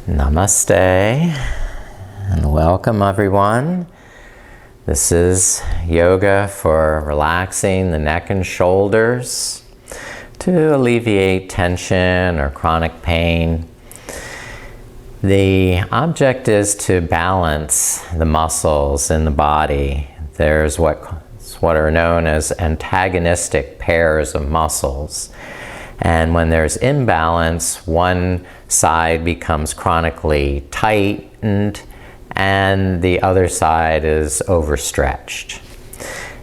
Namaste and welcome everyone. This is yoga for relaxing the neck and shoulders to alleviate tension or chronic pain. The object is to balance the muscles in the body. There's what are known as antagonistic pairs of muscles. And when there's imbalance, one side becomes chronically tightened and the other side is overstretched.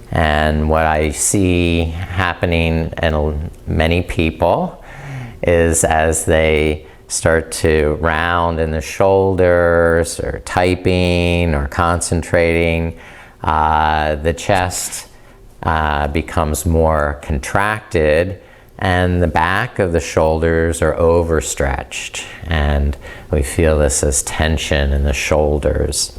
And what I see happening in many people is as they start to round in the shoulders or typing or concentrating, the chest becomes more contracted and the back of the shoulders are overstretched, and we feel this as tension in the shoulders.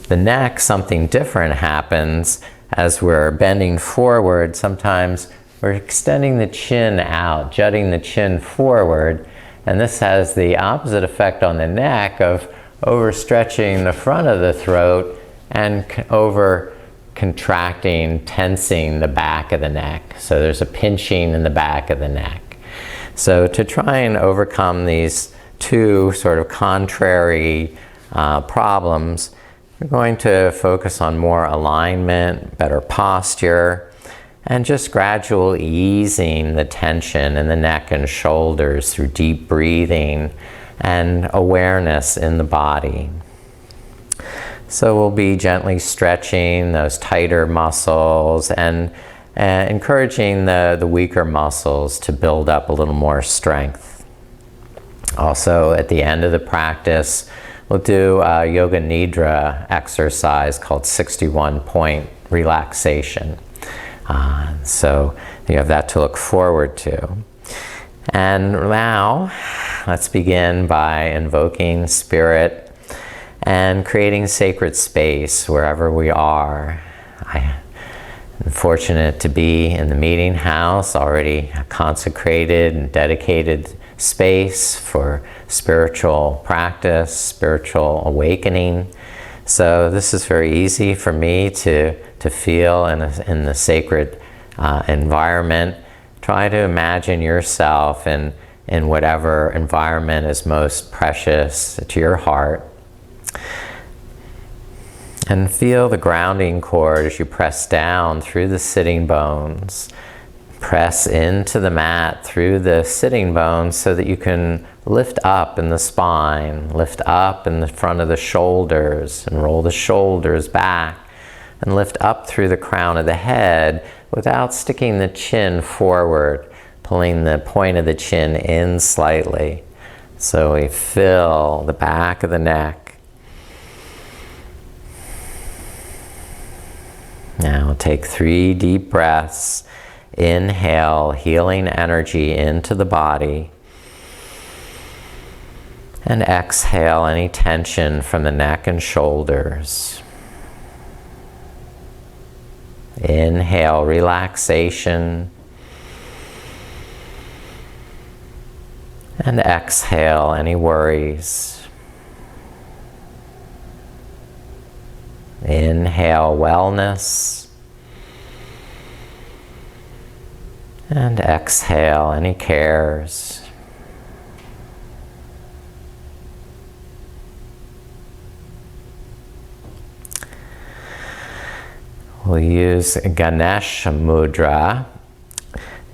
The neck, something different happens as we're bending forward. Sometimes we're extending the chin out, jutting the chin forward, and this has the opposite effect on the neck of overstretching the front of the throat and contracting, tensing the back of the neck. So there's a pinching in the back of the neck. So to try and overcome these two sort of contrary problems, we're going to focus on more alignment, better posture, and just gradual easing the tension in the neck and shoulders through deep breathing and awareness in the body. So we'll be gently stretching those tighter muscles and encouraging the weaker muscles to build up a little more strength. Also, at the end of the practice, we'll do a Yoga Nidra exercise called 61-point relaxation. So you have that to look forward to. And now, let's begin by invoking spirit and creating sacred space wherever we are. I'm fortunate to be in the meeting house, already a consecrated and dedicated space for spiritual practice, spiritual awakening. So this is very easy for me to feel in the sacred environment. Try to imagine yourself in whatever environment is most precious to your heart. And feel the grounding cord as you press down through the sitting bones. Press into the mat through the sitting bones so that you can lift up in the spine, lift up in the front of the shoulders, and roll the shoulders back, and lift up through the crown of the head without sticking the chin forward, pulling the point of the chin in slightly. So we fill the back of the neck. Now take 3 deep breaths. Inhale healing energy into the body. And exhale any tension from the neck and shoulders. Inhale relaxation. And exhale any worries. Inhale wellness, and exhale any cares. We'll use Ganesh Mudra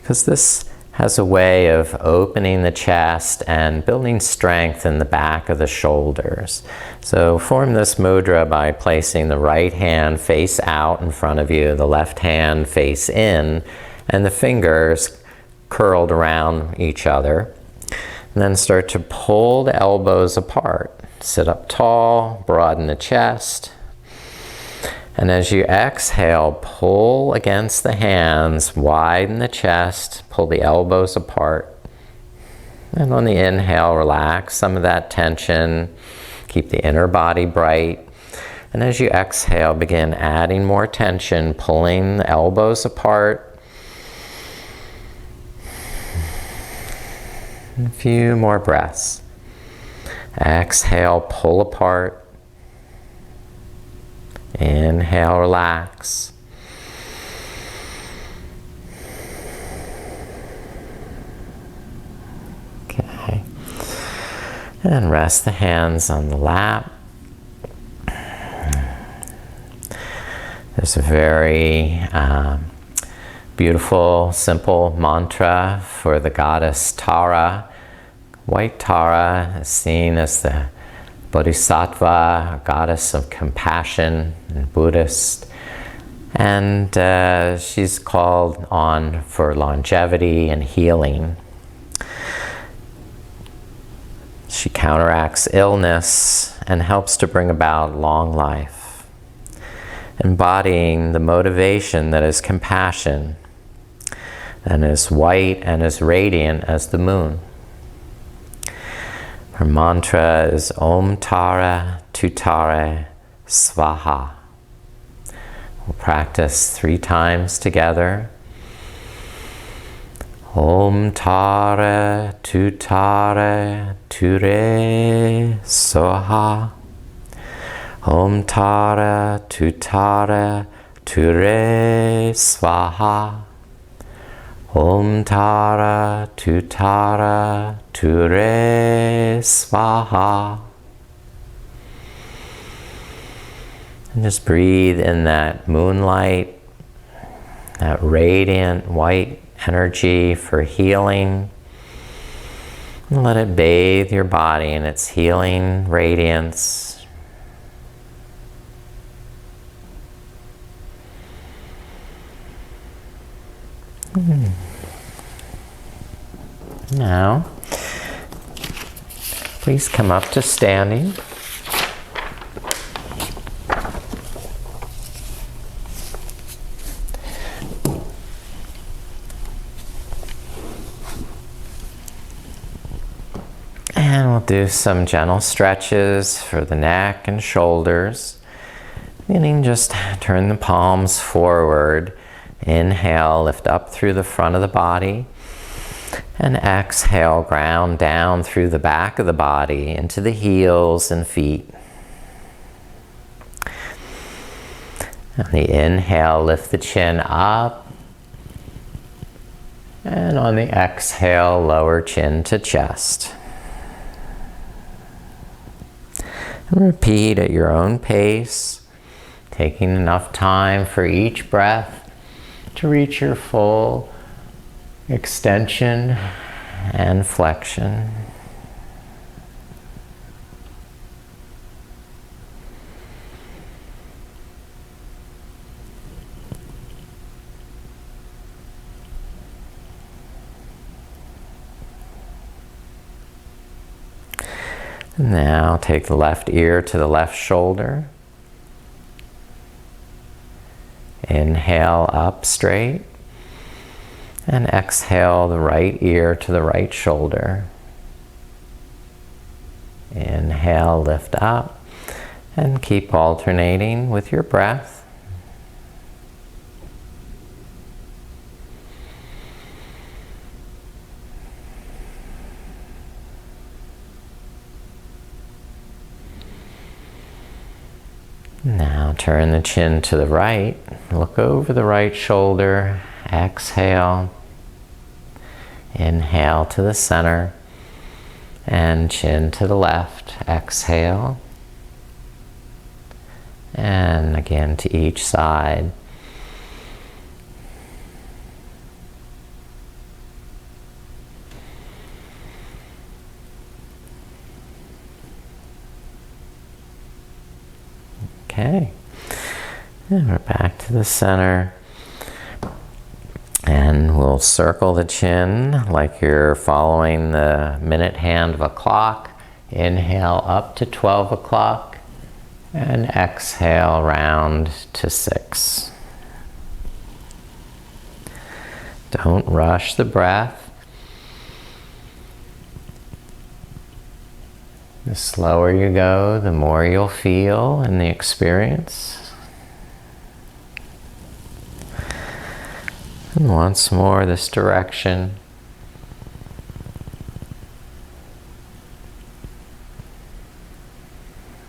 because this has a way of opening the chest and building strength in the back of the shoulders. So form this mudra by placing the right hand face out in front of you, the left hand face in, and the fingers curled around each other. And then start to pull the elbows apart. Sit up tall, broaden the chest. And as you exhale, pull against the hands, widen the chest, pull the elbows apart. And on the inhale, relax some of that tension, keep the inner body bright. And as you exhale, begin adding more tension, pulling the elbows apart. A few more breaths. Exhale, pull apart. Inhale, relax. Okay. And rest the hands on the lap. There's a very beautiful, simple mantra for the goddess Tara. White Tara is seen as the Bodhisattva, a goddess of compassion in Buddhist. And she's called on for longevity and healing. She counteracts illness and helps to bring about long life, embodying the motivation that is compassion and is white and as radiant as the moon. Her mantra is Om Tara Tutare Svaha. We'll practice 3 times together. Om Tara Tutare Ture Soha. Om Tara Tutare Ture Svaha. Om Tara Tutara Ture Svaha. And just breathe in that moonlight, that radiant white energy for healing. And let it bathe your body in its healing radiance. Now, please come up to standing. And we'll do some gentle stretches for the neck and shoulders. Meaning just turn the palms forward. Inhale, lift up through the front of the body. And exhale, ground down through the back of the body into the heels and feet. On the inhale, lift the chin up. And on the exhale, lower chin to chest. And repeat at your own pace, taking enough time for each breath to reach your full extension and flexion. Now take the left ear to the left shoulder. Inhale up straight. And exhale the right ear to the right shoulder. Inhale, lift up. And keep alternating with your breath. Now turn the chin to the right, look over the right shoulder, exhale, inhale to the center, and chin to the left, exhale, and again to each side. Okay, and we're back to the center, and we'll circle the chin like you're following the minute hand of a clock. Inhale up to 12 o'clock, and exhale round to 6. Don't rush the breath. The slower you go, the more you'll feel in the experience. And once more, this direction.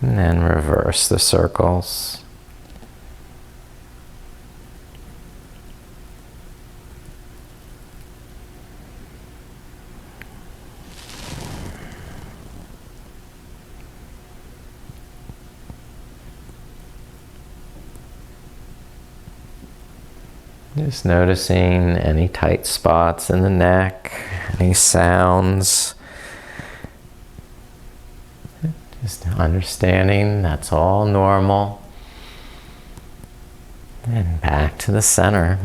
And then reverse the circles. Just noticing any tight spots in the neck, any sounds. Just understanding that's all normal. And back to the center.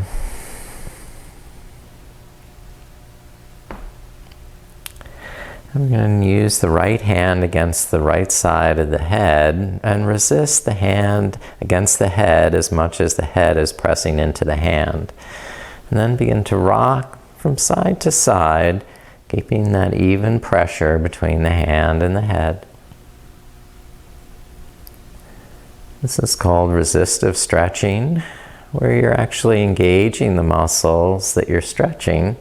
I'm going to use the right hand against the right side of the head and resist the hand against the head as much as the head is pressing into the hand. And then begin to rock from side to side, keeping that even pressure between the hand and the head. This is called resistive stretching, where you're actually engaging the muscles that you're stretching,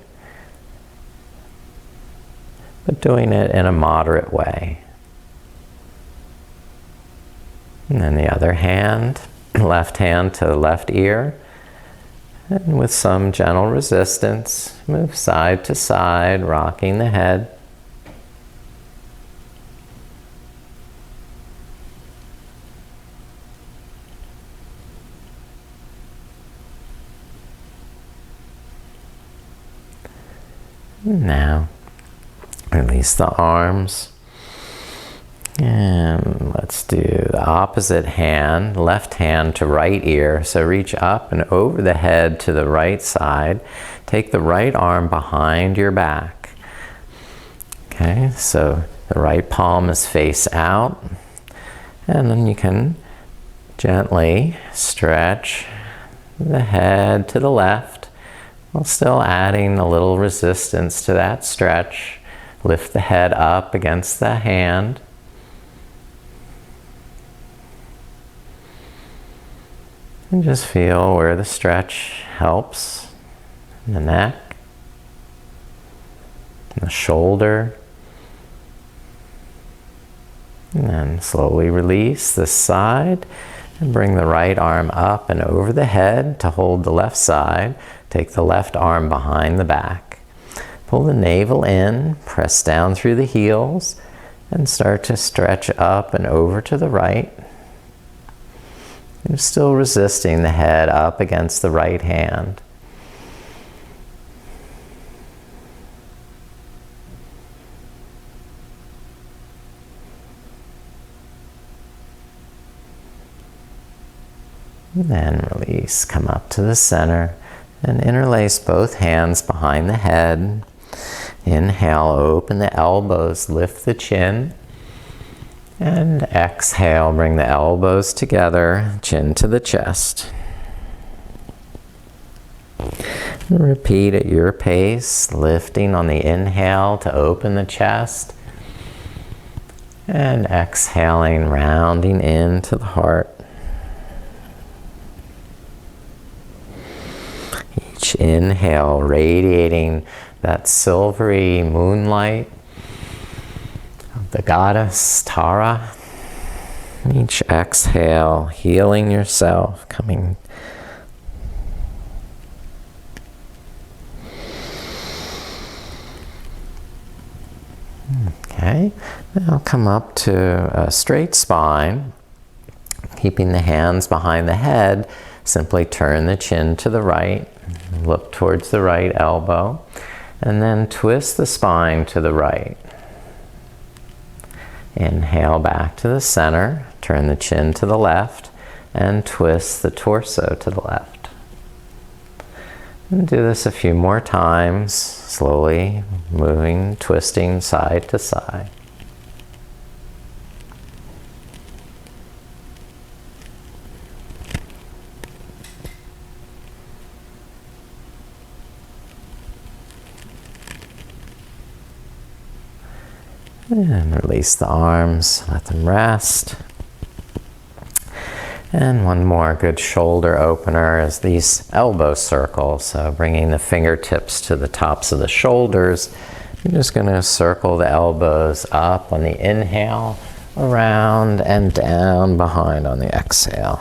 but doing it in a moderate way. And then the other hand, left hand to left ear, and with some gentle resistance, move side to side, rocking the head. Now, release the arms. And let's do the opposite hand, left hand to right ear. So reach up and over the head to the right side. Take the right arm behind your back. Okay, so the right palm is face out. And then you can gently stretch the head to the left, while still adding a little resistance to that stretch. Lift the head up against the hand. And just feel where the stretch helps. In the neck, in the shoulder. And then slowly release this side and bring the right arm up and over the head to hold the left side. Take the left arm behind the back. Pull the navel in, press down through the heels, and start to stretch up and over to the right. You're still resisting the head up against the right hand. And then release, come up to the center. And interlace both hands behind the head. Inhale, open the elbows, lift the chin. And exhale, bring the elbows together, chin to the chest. And repeat at your pace, lifting on the inhale to open the chest. And exhaling, rounding into the heart. Each inhale radiating that silvery moonlight of the goddess Tara. Each exhale, healing yourself, coming. Okay, now come up to a straight spine, keeping the hands behind the head. Simply turn the chin to the right, look towards the right elbow, and then twist the spine to the right. Inhale back to the center, turn the chin to the left, and twist the torso to the left. And do this a few more times, slowly moving, twisting side to side. And release the arms, let them rest. And one more good shoulder opener is these elbow circles. So bringing the fingertips to the tops of the shoulders. You're just going to circle the elbows up on the inhale, around and down behind on the exhale.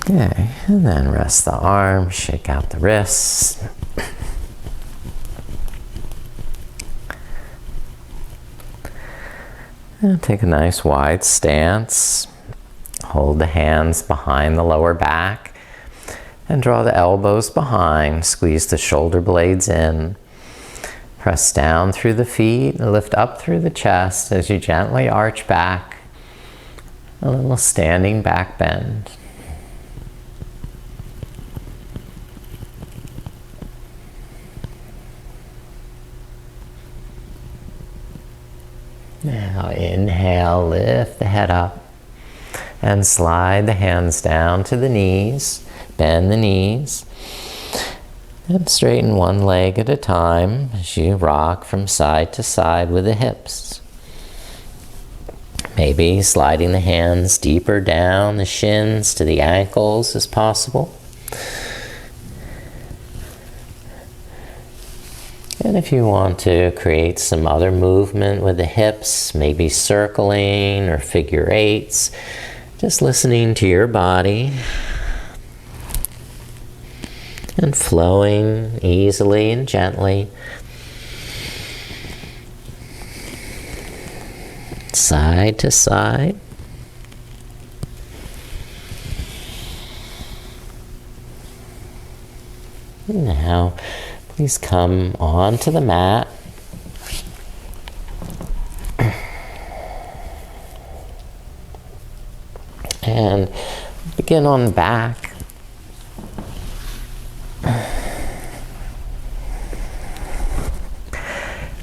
Okay, and then rest the arms, shake out the wrists. And take a nice wide stance. Hold the hands behind the lower back and draw the elbows behind. Squeeze the shoulder blades in. Press down through the feet and lift up through the chest as you gently arch back. A little standing back bend. Now inhale, lift the head up and slide the hands down to the knees. Bend the knees and straighten one leg at a time as you rock from side to side with the hips. Maybe sliding the hands deeper down the shins to the ankles as possible. And if you want to create some other movement with the hips, maybe circling or figure eights, just listening to your body and flowing easily and gently, side to side. Now, please come onto the mat. And begin on the back.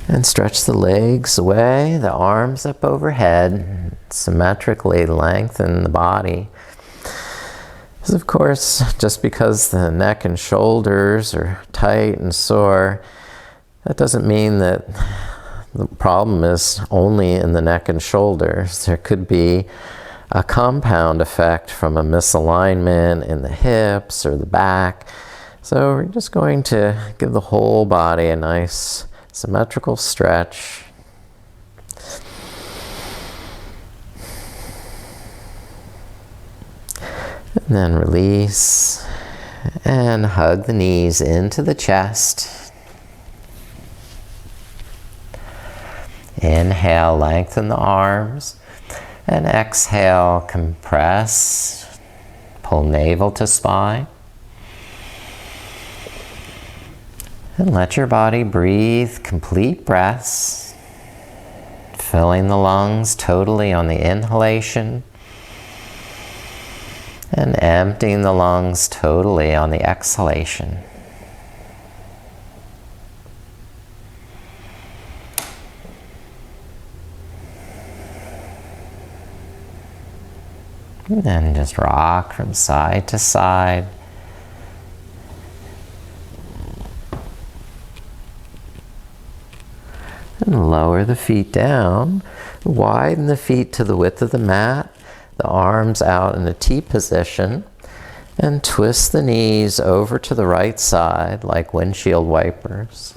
And stretch the legs away, the arms up overhead. Symmetrically lengthen the body. Because of course, just because the neck and shoulders are tight and sore, that doesn't mean that the problem is only in the neck and shoulders. There could be a compound effect from a misalignment in the hips or the back. So we're just going to give the whole body a nice symmetrical stretch. And then release and hug the knees into the chest. Inhale, lengthen the arms. And exhale, compress. Pull navel to spine. And let your body breathe complete breaths. Filling the lungs totally on the inhalation. And emptying the lungs totally on the exhalation. And then just rock from side to side. And lower the feet down. Widen the feet to the width of the mat. The arms out in a T position. And twist the knees over to the right side like windshield wipers.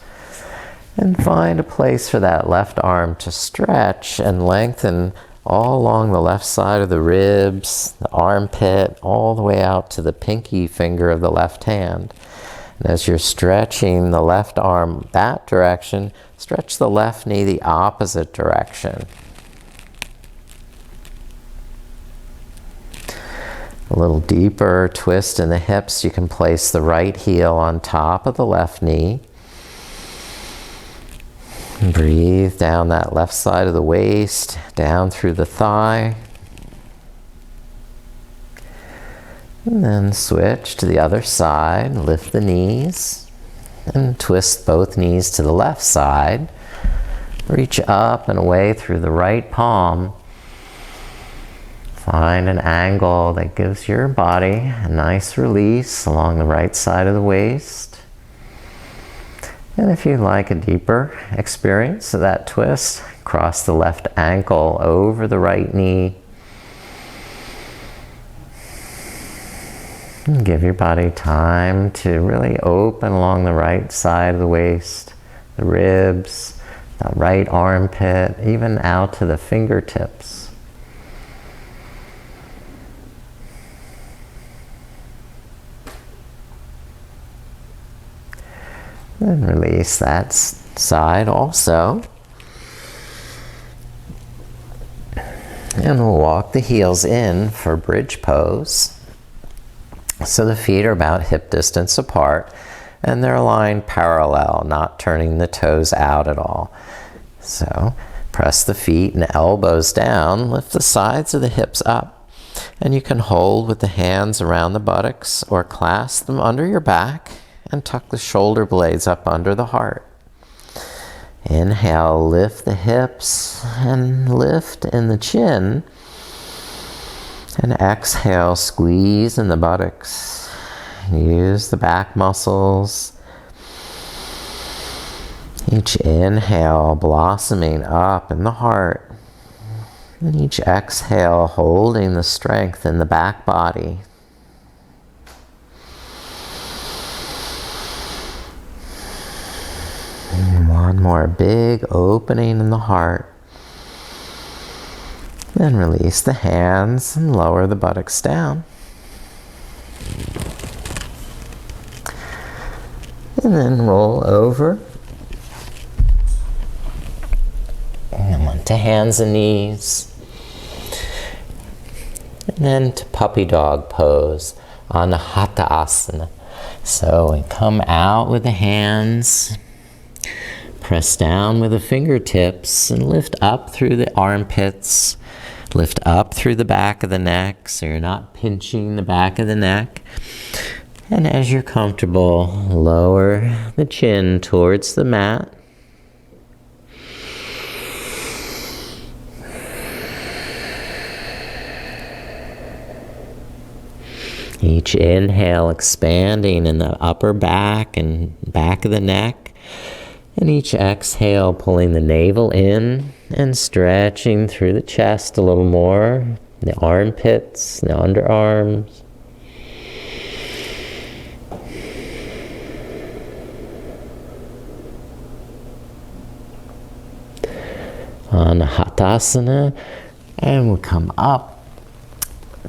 And find a place for that left arm to stretch and lengthen all along the left side of the ribs, the armpit, all the way out to the pinky finger of the left hand. And as you're stretching the left arm that direction, stretch the left knee the opposite direction. A little deeper twist in the hips, you can place the right heel on top of the left knee. Breathe down that left side of the waist, down through the thigh. And then switch to the other side, lift the knees, and twist both knees to the left side. Reach up and away through the right palm. Find an angle that gives your body a nice release along the right side of the waist. And if you'd like a deeper experience of that twist, cross the left ankle over the right knee. And give your body time to really open along the right side of the waist, the ribs, the right armpit, even out to the fingertips. Then release that side also. And we'll walk the heels in for bridge pose. So the feet are about hip distance apart and they're aligned parallel, not turning the toes out at all. So press the feet and elbows down, lift the sides of the hips up, and you can hold with the hands around the buttocks or clasp them under your back and tuck the shoulder blades up under the heart. Inhale, lift the hips and lift in the chin. And exhale, squeeze in the buttocks. Use the back muscles. Each inhale blossoming up in the heart. And each exhale holding the strength in the back body. And one more big opening in the heart. Then release the hands and lower the buttocks down. And then roll over. And onto hands and knees. And then to puppy dog pose on the hatha asana. So we come out with the hands. Press down with the fingertips and lift up through the armpits. Lift up through the back of the neck so you're not pinching the back of the neck. And as you're comfortable, lower the chin towards the mat. Each inhale expanding in the upper back and back of the neck. And each exhale pulling the navel in and stretching through the chest a little more, the armpits, the underarms. On Hattasana, and we'll come up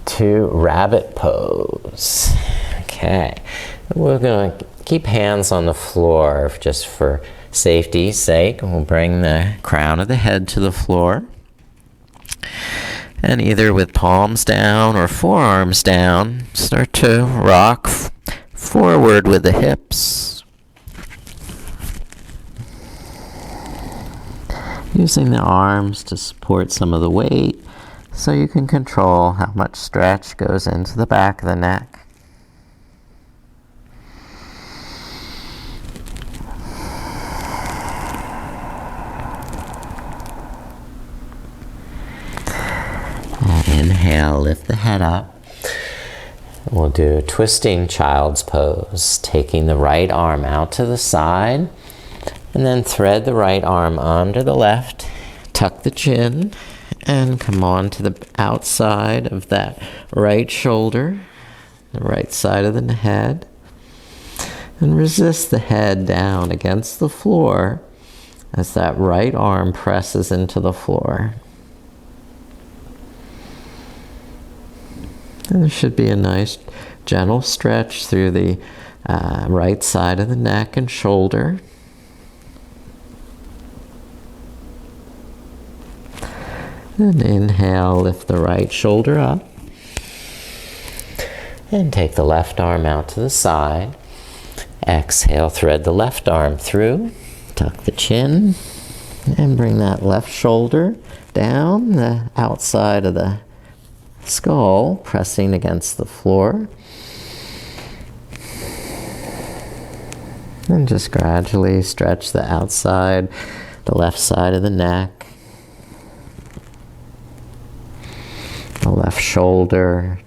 to rabbit pose. Okay, we're going to keep hands on the floor just for safety's sake. We'll bring the crown of the head to the floor. And either with palms down or forearms down, start to rock forward with the hips. Using the arms to support some of the weight so you can control how much stretch goes into the back of the neck. Inhale, lift the head up. We'll do twisting child's pose, taking the right arm out to the side, and then thread the right arm under the left, tuck the chin, and come on to the outside of that right shoulder, the right side of the head, and resist the head down against the floor as that right arm presses into the floor. And there should be a nice gentle stretch through the right side of the neck and shoulder. And inhale, lift the right shoulder up. And take the left arm out to the side. Exhale, thread the left arm through. Tuck the chin. And bring that left shoulder down the outside of the skull, pressing against the floor. And just gradually stretch the outside, the left side of the neck, the left shoulder,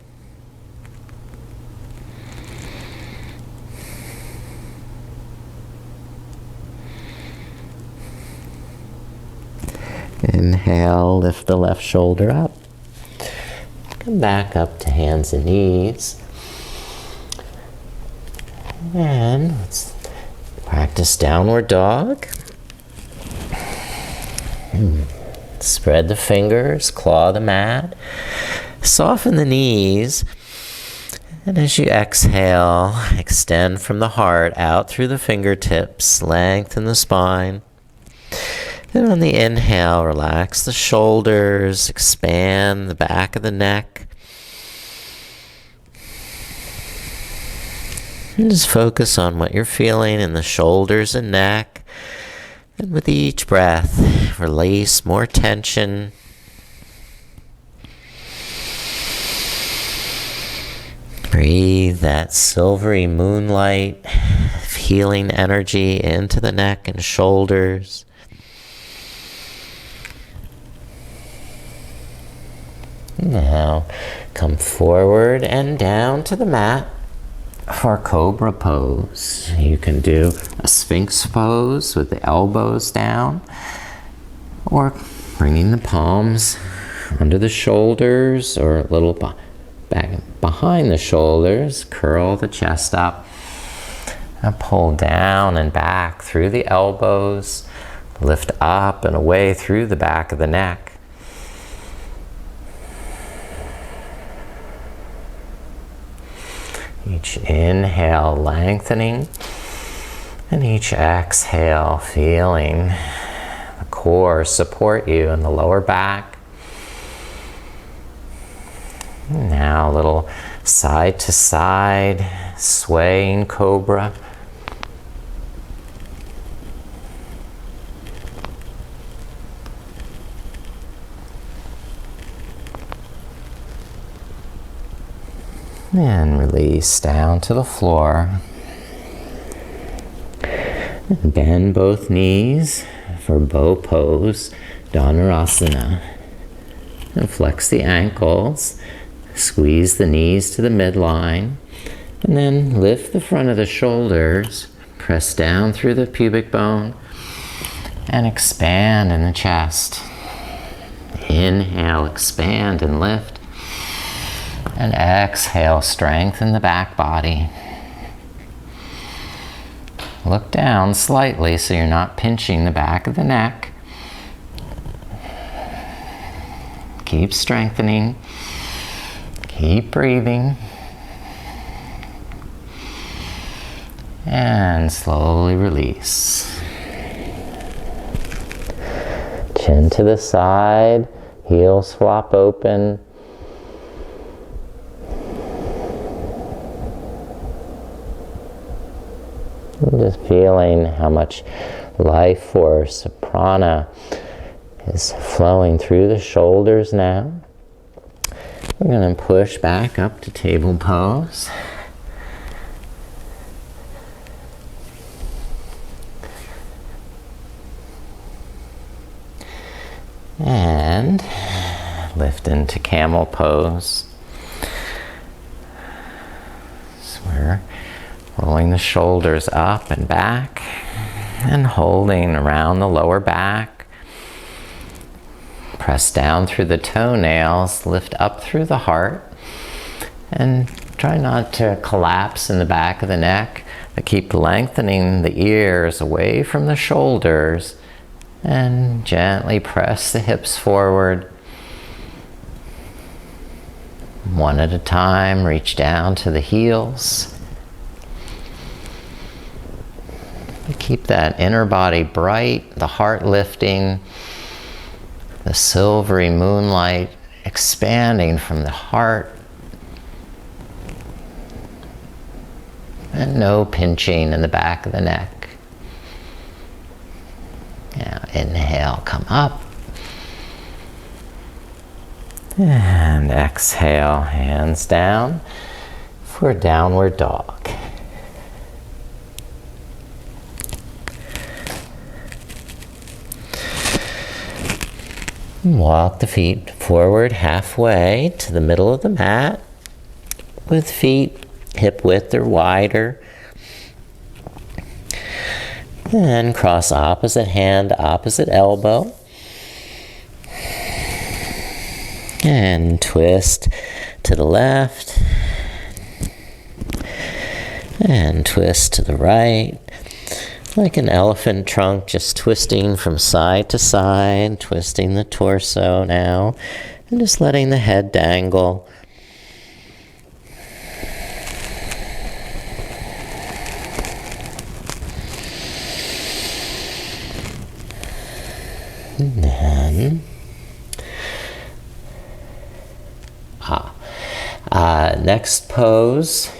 inhale, lift the left shoulder up. Come back up to hands and knees. And let's practice downward dog. Spread the fingers, claw the mat, soften the knees, and as you exhale, extend from the heart out through the fingertips, lengthen the spine. Then on the inhale, relax the shoulders, expand the back of the neck. And just focus on what you're feeling in the shoulders and neck. And with each breath, release more tension. Breathe that silvery moonlight of healing energy into the neck and shoulders. Now, come forward and down to the mat for Cobra pose. You can do a Sphinx pose with the elbows down, or bringing the palms under the shoulders or a little back behind the shoulders. Curl the chest up and pull down and back through the elbows. Lift up and away through the back of the neck. Each inhale lengthening, and each exhale feeling the core support you in the lower back. Now a little side to side swaying cobra. And release down to the floor. And bend both knees for bow pose, Dhanurasana. And flex the ankles. Squeeze the knees to the midline. And then lift the front of the shoulders. Press down through the pubic bone. And expand in the chest. Inhale, expand and lift. And exhale, strengthen the back body. Look down slightly so you're not pinching the back of the neck. Keep strengthening. Keep breathing. And slowly release. Chin to the side, heels flop open. Just feeling how much life force, prana, is flowing through the shoulders now. We're going to push back up to table pose. And lift into camel pose. So we're rolling the shoulders up and back and holding around the lower back. Press down through the toenails, lift up through the heart, and try not to collapse in the back of the neck, but keep lengthening the ears away from the shoulders and gently press the hips forward. One at a time, reach down to the heels. Keep that inner body bright, the heart lifting, the silvery moonlight expanding from the heart. And no pinching in the back of the neck. Now inhale, come up. And exhale, hands down for downward dog. Walk the feet forward halfway to the middle of the mat with feet hip width or wider. And cross opposite hand, opposite elbow. And twist to the left. And twist to the right. Like an elephant trunk, just twisting from side to side, twisting the torso now, and just letting the head dangle. And then, next pose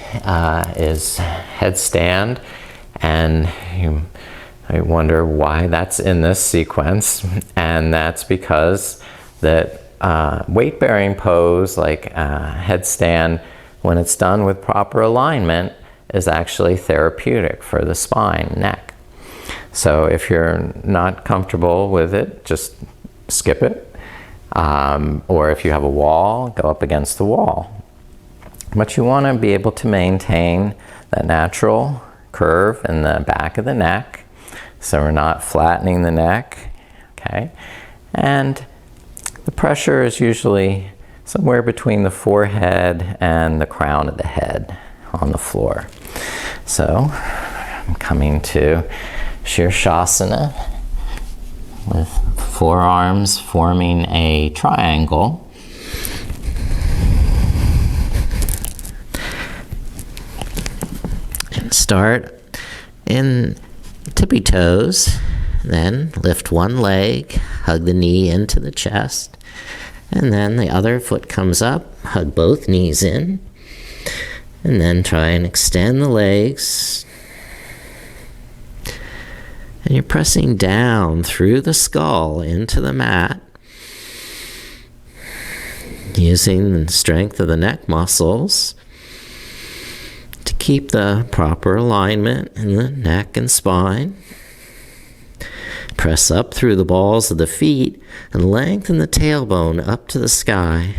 is headstand, and you might wonder why that's in this sequence, and that's because that weight-bearing pose, like headstand, when it's done with proper alignment, is actually therapeutic for the spine, neck. So if you're not comfortable with it, just skip it. Or if you have a wall, go up against the wall. But you want to be able to maintain that natural curve in the back of the neck, so we're not flattening the neck, okay? And the pressure is usually somewhere between the forehead and the crown of the head on the floor. So I'm coming to Shirshasana with forearms forming a triangle. And start in tippy toes, then lift one leg, hug the knee into the chest, and then the other foot comes up, hug both knees in, and then try and extend the legs. And you're pressing down through the skull into the mat, using the strength of the neck muscles to keep the proper alignment in the neck and spine. Press up through the balls of the feet and lengthen the tailbone up to the sky.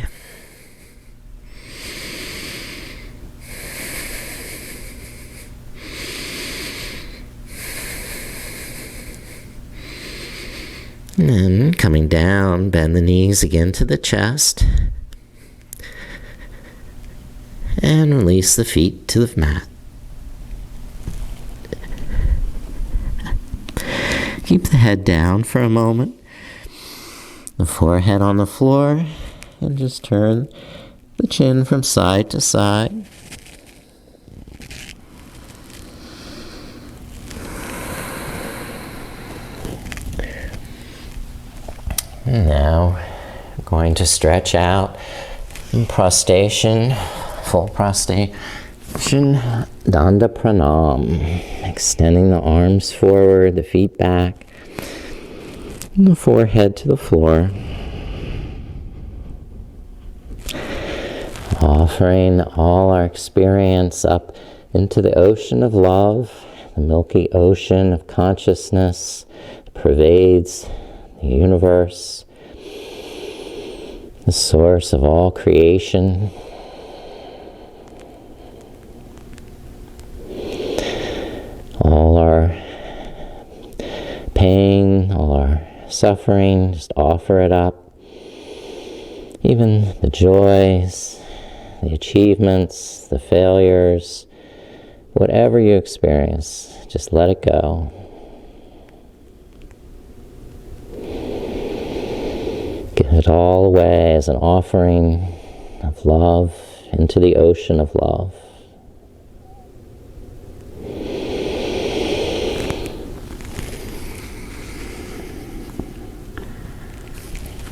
And then coming down, bend the knees again to the chest. And release the feet to the mat. Keep the head down for a moment. The forehead on the floor. And just turn the chin from side to side. And now I'm going to stretch out in prostration, full prostration, Danda Pranam. Extending the arms forward, the feet back, and the forehead to the floor. Offering all our experience up into the ocean of love, the milky ocean of consciousness that pervades the universe, the source of all creation. All our pain, all our suffering, just offer it up. Even the joys, the achievements, the failures, whatever you experience, just let it go. Give it all away as an offering of love into the ocean of love.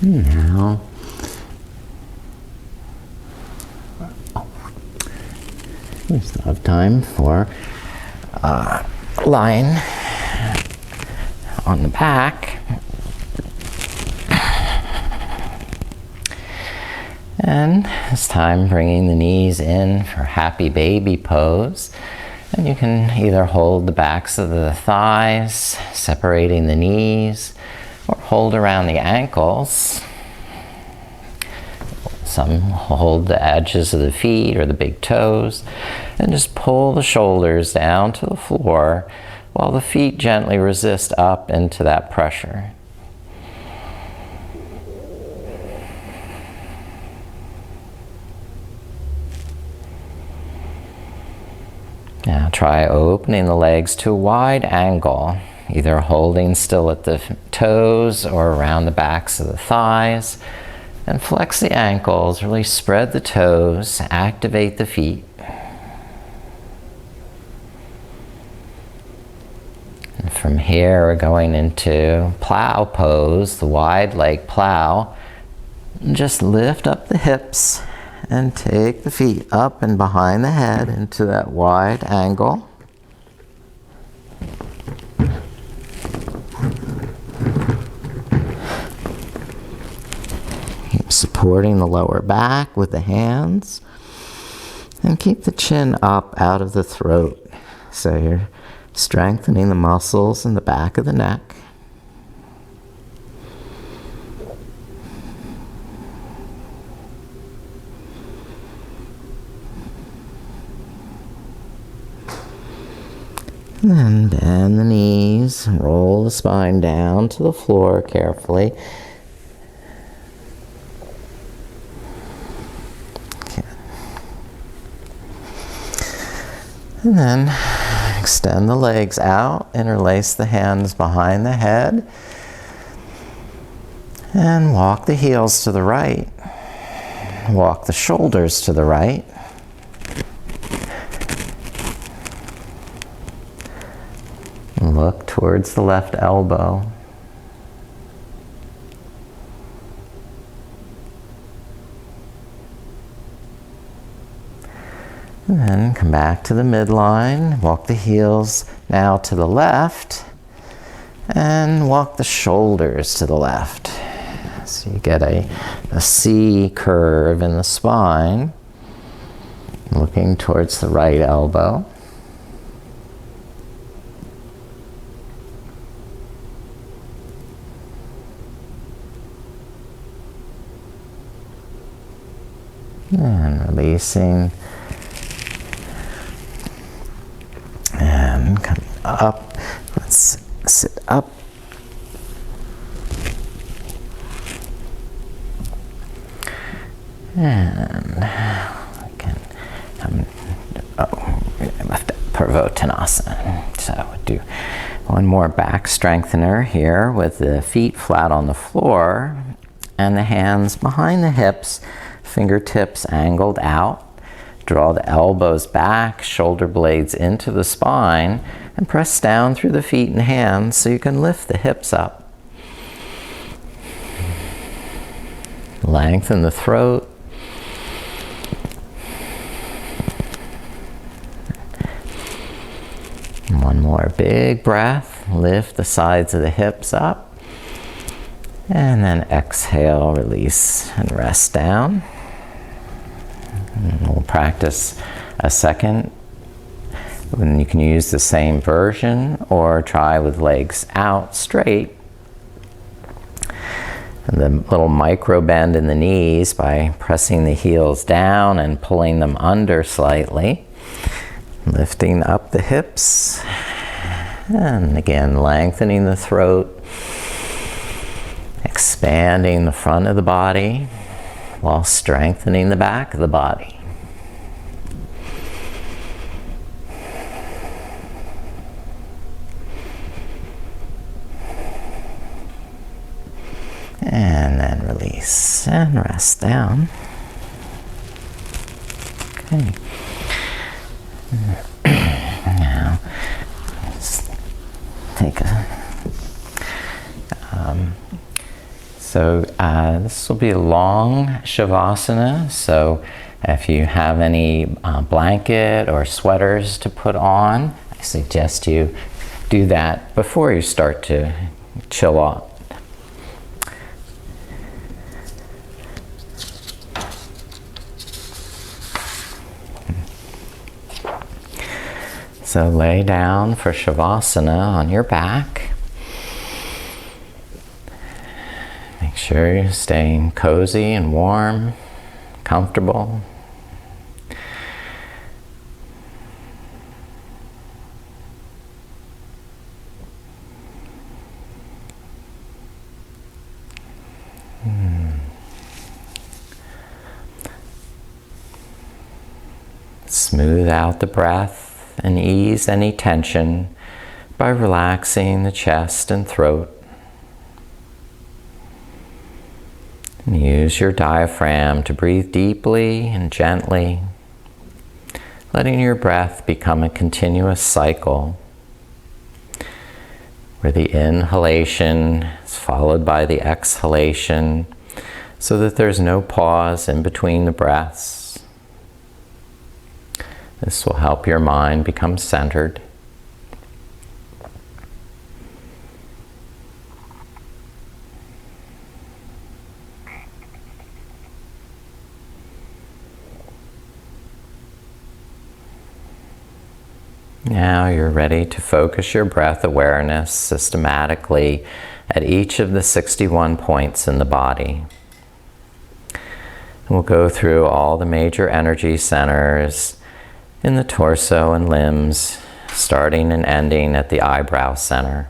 Now, we still have time for lying on the back. And this time bringing the knees in for happy baby pose. And you can either hold the backs of the thighs, separating the knees, or hold around the ankles. Some hold the edges of the feet or the big toes, and just pull the shoulders down to the floor while the feet gently resist up into that pressure. Now try opening the legs to a wide angle, either holding still at the toes or around the backs of the thighs. And flex the ankles, really spread the toes, activate the feet. And from here, we're going into plow pose, the wide leg plow. And just lift up the hips and take the feet up and behind the head into that wide angle. Keep supporting the lower back with the hands. And keep the chin up out of the throat. So you're strengthening the muscles in the back of the neck. And then bend the knees, roll the spine down to the floor carefully. Okay. And then extend the legs out, interlace the hands behind the head, and walk the heels to the right. Walk the shoulders to the right. Look towards the left elbow. And then come back to the midline. Walk the heels now to the left. And walk the shoulders to the left. So you get a C curve in the spine. Looking towards the right elbow. And releasing. And come up. Let's sit up. And we can left up Purvottanasana. So we'll do one more back strengthener here with the feet flat on the floor and the hands behind the hips, fingertips angled out. Draw the elbows back, shoulder blades into the spine, and press down through the feet and hands so you can lift the hips up. Lengthen the throat. One more big breath. Lift the sides of the hips up. And then exhale, release, and rest down. And we'll practice a second. And you can use the same version or try with legs out straight. And the little micro bend in the knees by pressing the heels down and pulling them under slightly. Lifting up the hips. And again, lengthening the throat. Expanding the front of the body while strengthening the back of the body. And then release and rest down. Okay. Now, let's take a this will be a long Shavasana, so if you have any blanket or sweaters to put on, I suggest you do that before you start to chill out. So lay down for Shavasana on your back. Make sure you're staying cozy and warm, comfortable. Smooth out the breath. and ease any tension by relaxing the chest and throat. And use your diaphragm to breathe deeply and gently, letting your breath become a continuous cycle where the inhalation is followed by the exhalation, so that there's no pause in between the breaths. This will help your mind become centered. Now you're ready to focus your breath awareness systematically at each of the 61 points in the body. We'll go through all the major energy centers in the torso and limbs, starting and ending at the eyebrow center.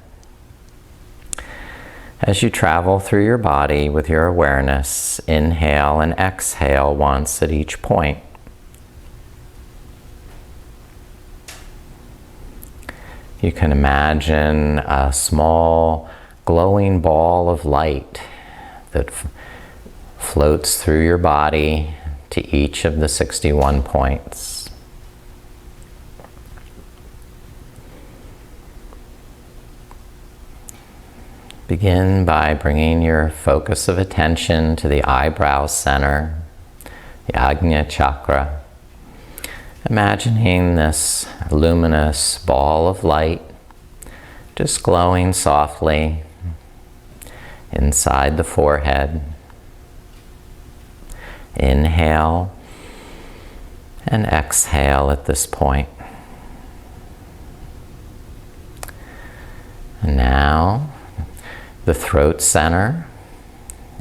As you travel through your body with your awareness, inhale and exhale once at each point. You can imagine a small glowing ball of light that floats through your body to each of the 61 points. Begin by bringing your focus of attention to the eyebrow center, the Ajna chakra. Imagining this luminous ball of light just glowing softly inside the forehead. Inhale and exhale at this point. And now the throat center.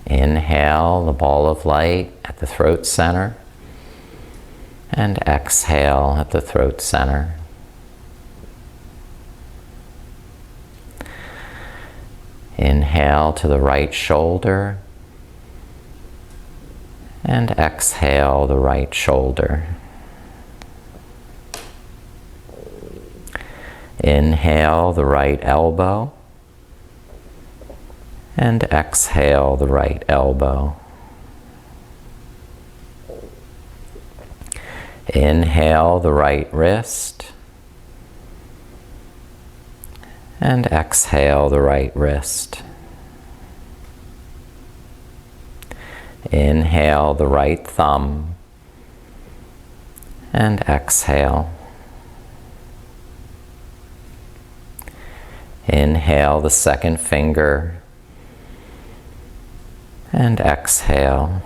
Inhale the ball of light at the throat center. And exhale at the throat center. Inhale to the right shoulder and exhale the right shoulder. Inhale the right elbow and exhale the right elbow. Inhale the right wrist and exhale the right wrist. Inhale the right thumb and exhale. Inhale the second finger and exhale.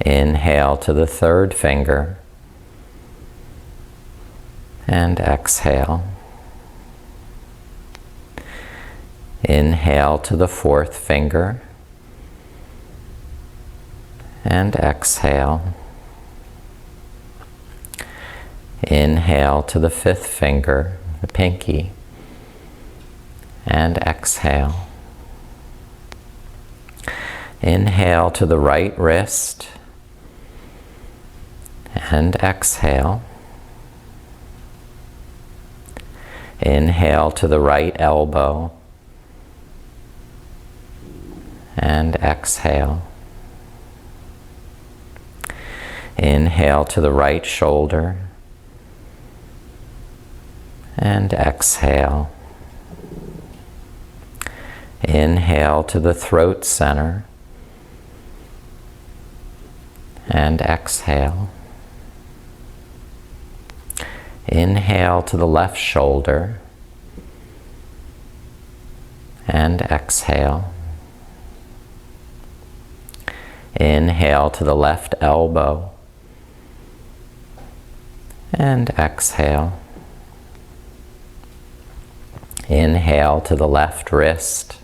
Inhale to the third finger and exhale. Inhale to the fourth finger and exhale. Inhale to the fifth finger, the pinky, and exhale. Inhale to the right wrist and exhale. Inhale to the right elbow and exhale. Inhale to the right shoulder and exhale. Inhale to the throat center and exhale. Inhale to the left shoulder and exhale. Inhale to the left elbow and exhale. Inhale to the left wrist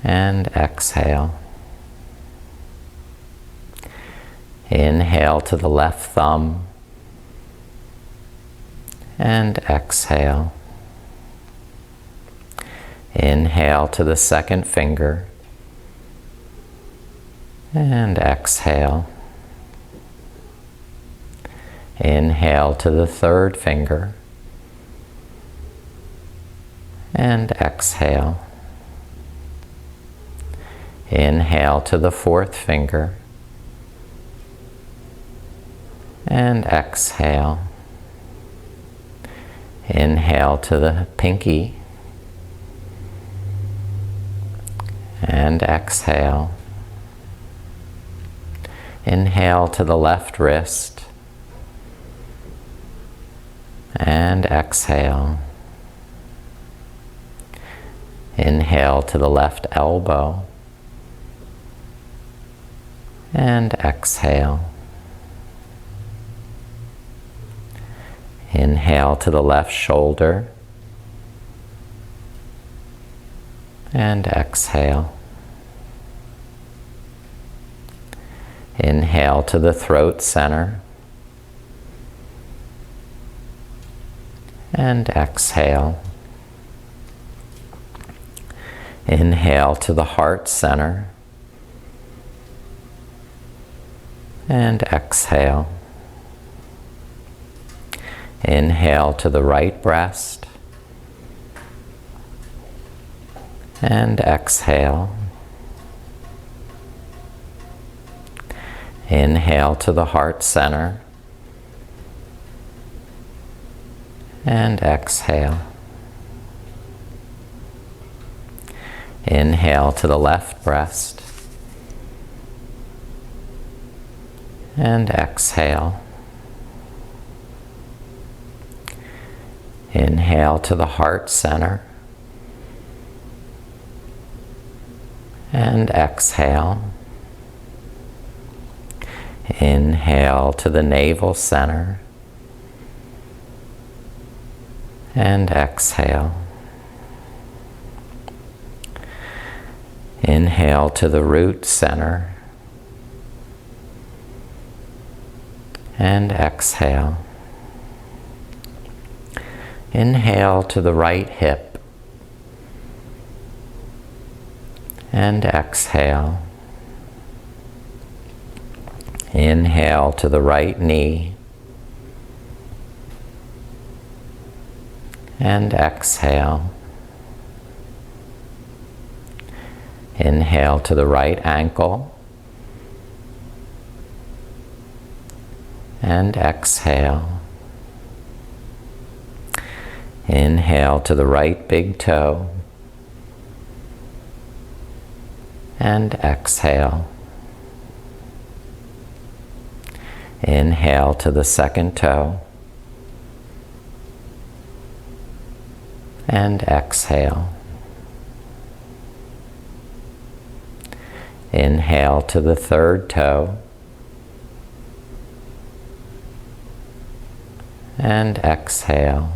and exhale. Inhale to the left thumb and exhale. Inhale to the second finger and exhale. Inhale to the third finger. And exhale. Inhale to the fourth finger. And exhale. Inhale to the pinky. And exhale. Inhale to the left wrist. And exhale. Inhale to the left elbow. And exhale. Inhale to the left shoulder. And exhale. Inhale to the throat center. And exhale. Inhale to the heart center. And exhale. Inhale to the right breast. And exhale. Inhale to the heart center. And exhale. Inhale to the left breast. And exhale. Inhale to the heart center. And exhale. Inhale to the navel center. And exhale. Inhale to the root center. And exhale. Inhale to the right hip. And exhale. Inhale to the right knee. And exhale. Inhale to the right ankle. And exhale. Inhale to the right big toe. And exhale. Inhale to the second toe. And exhale. Inhale to the third toe. And exhale.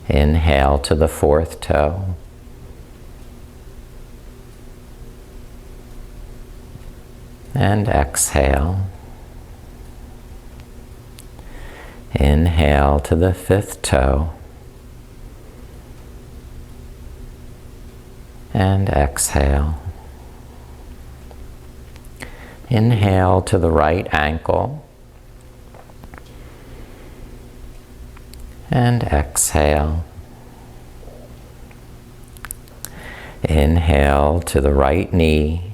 Inhale to the fourth toe. And exhale. Inhale to the fifth toe. And exhale. Inhale to the right ankle. And exhale. Inhale to the right knee.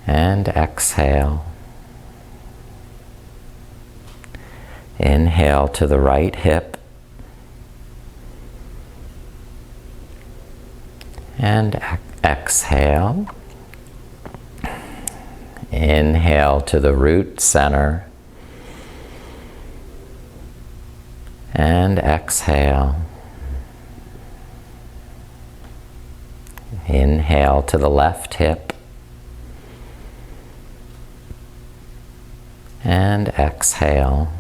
And exhale. Inhale to the right hip. And exhale. Inhale to the root center. And exhale. Inhale to the left hip. And exhale.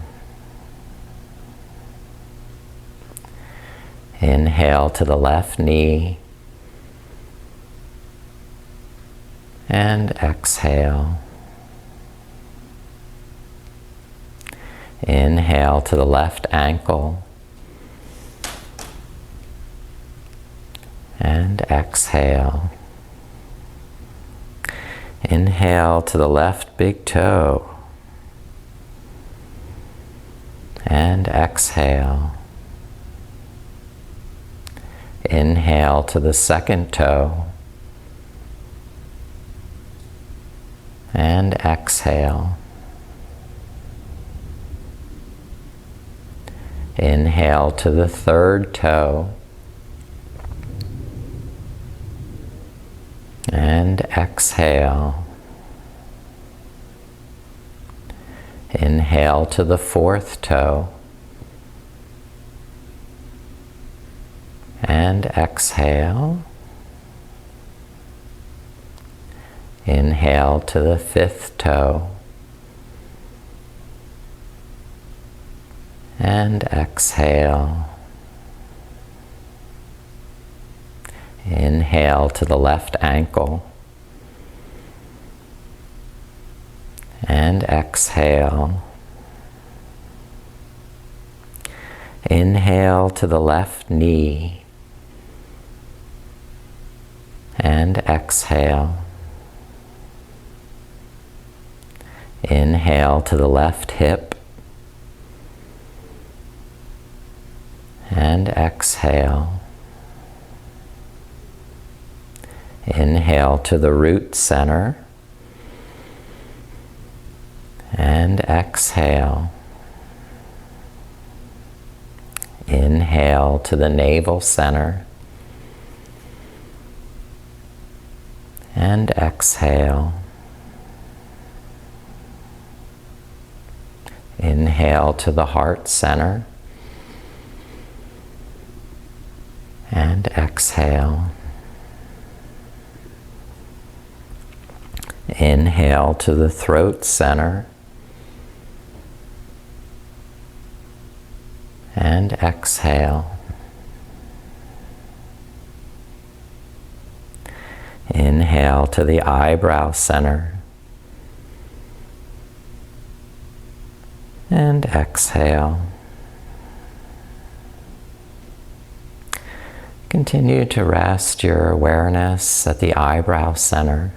Inhale to the left knee. And exhale. Inhale to the left ankle. And exhale. Inhale to the left big toe. And exhale. Inhale to the second toe. And exhale. Inhale to the third toe. And exhale. Inhale to the fourth toe. And exhale. Inhale to the fifth toe. And exhale. Inhale to the left ankle. And exhale. Inhale to the left knee. And exhale. Inhale to the left hip. And exhale. Inhale to the root center. And exhale. Inhale to the navel center. And exhale. Inhale to the heart center. And exhale. Inhale to the throat center. And exhale. Inhale to the eyebrow center. And exhale. Continue to rest your awareness at the eyebrow center,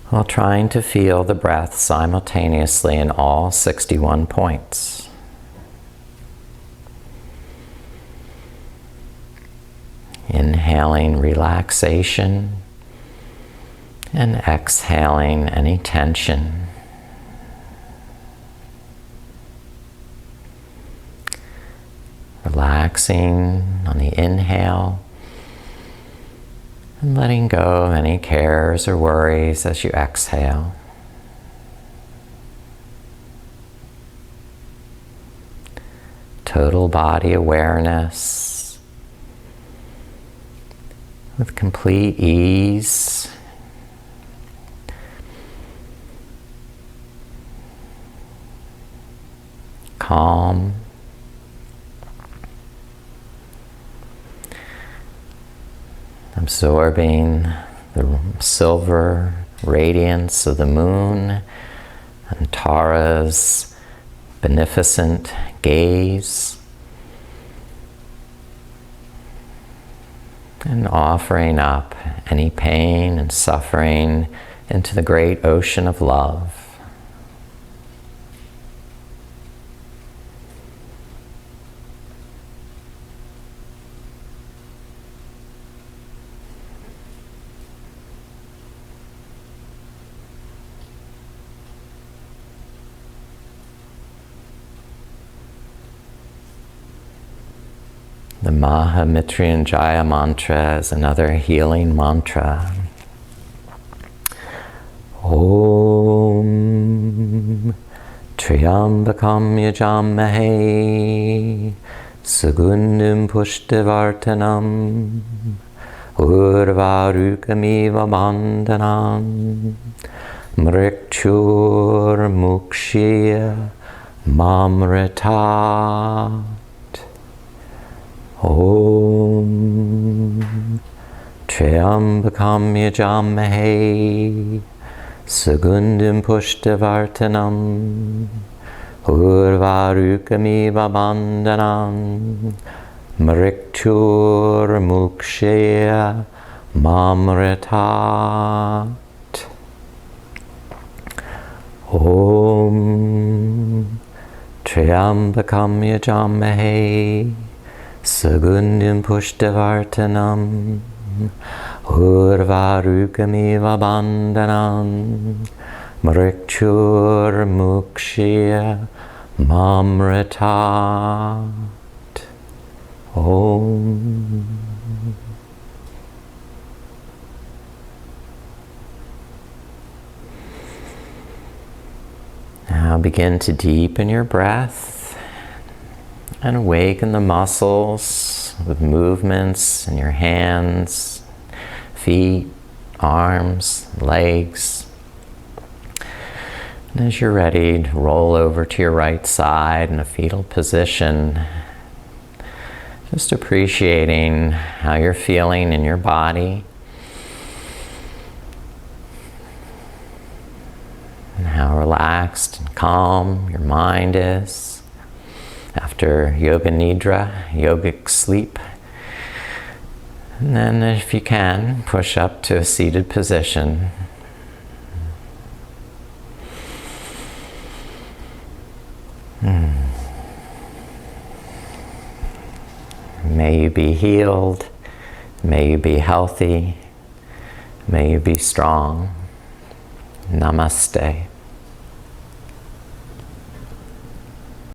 while trying to feel the breath simultaneously in all 61 points. Inhaling relaxation and exhaling any tension. Relaxing on the inhale and letting go of any cares or worries as you exhale. Total body awareness with complete ease. Calm. Absorbing the silver radiance of the moon and Tara's beneficent gaze, and offering up any pain and suffering into the great ocean of love. The Mahamrityunjaya mantra is another healing mantra. Om Triambakam Yajamahe Sugundum Pushtivartanam Urvarukamiva Bandhanam Mrikchur Mukshya Mamrita. Om Triambakam Yajamahe Sugundum Pushtivartanam Urvarukamiva Bandhanam Mrikchur Mukshya mamritat. Om Triambakam yajamahe Sugundim pushtavartanam Urvarukamiva bandhanam Mrikchur mukshya mamritat. Om. Now begin to deepen your breath and awaken the muscles with movements in your hands, feet, arms, legs. And as you're ready to roll over to your right side in a fetal position, just appreciating how you're feeling in your body and how relaxed and calm your mind is after Yoga Nidra, yogic sleep. And then if you can, push up to a seated position. May you be healed, may you be healthy, may you be strong. Namaste.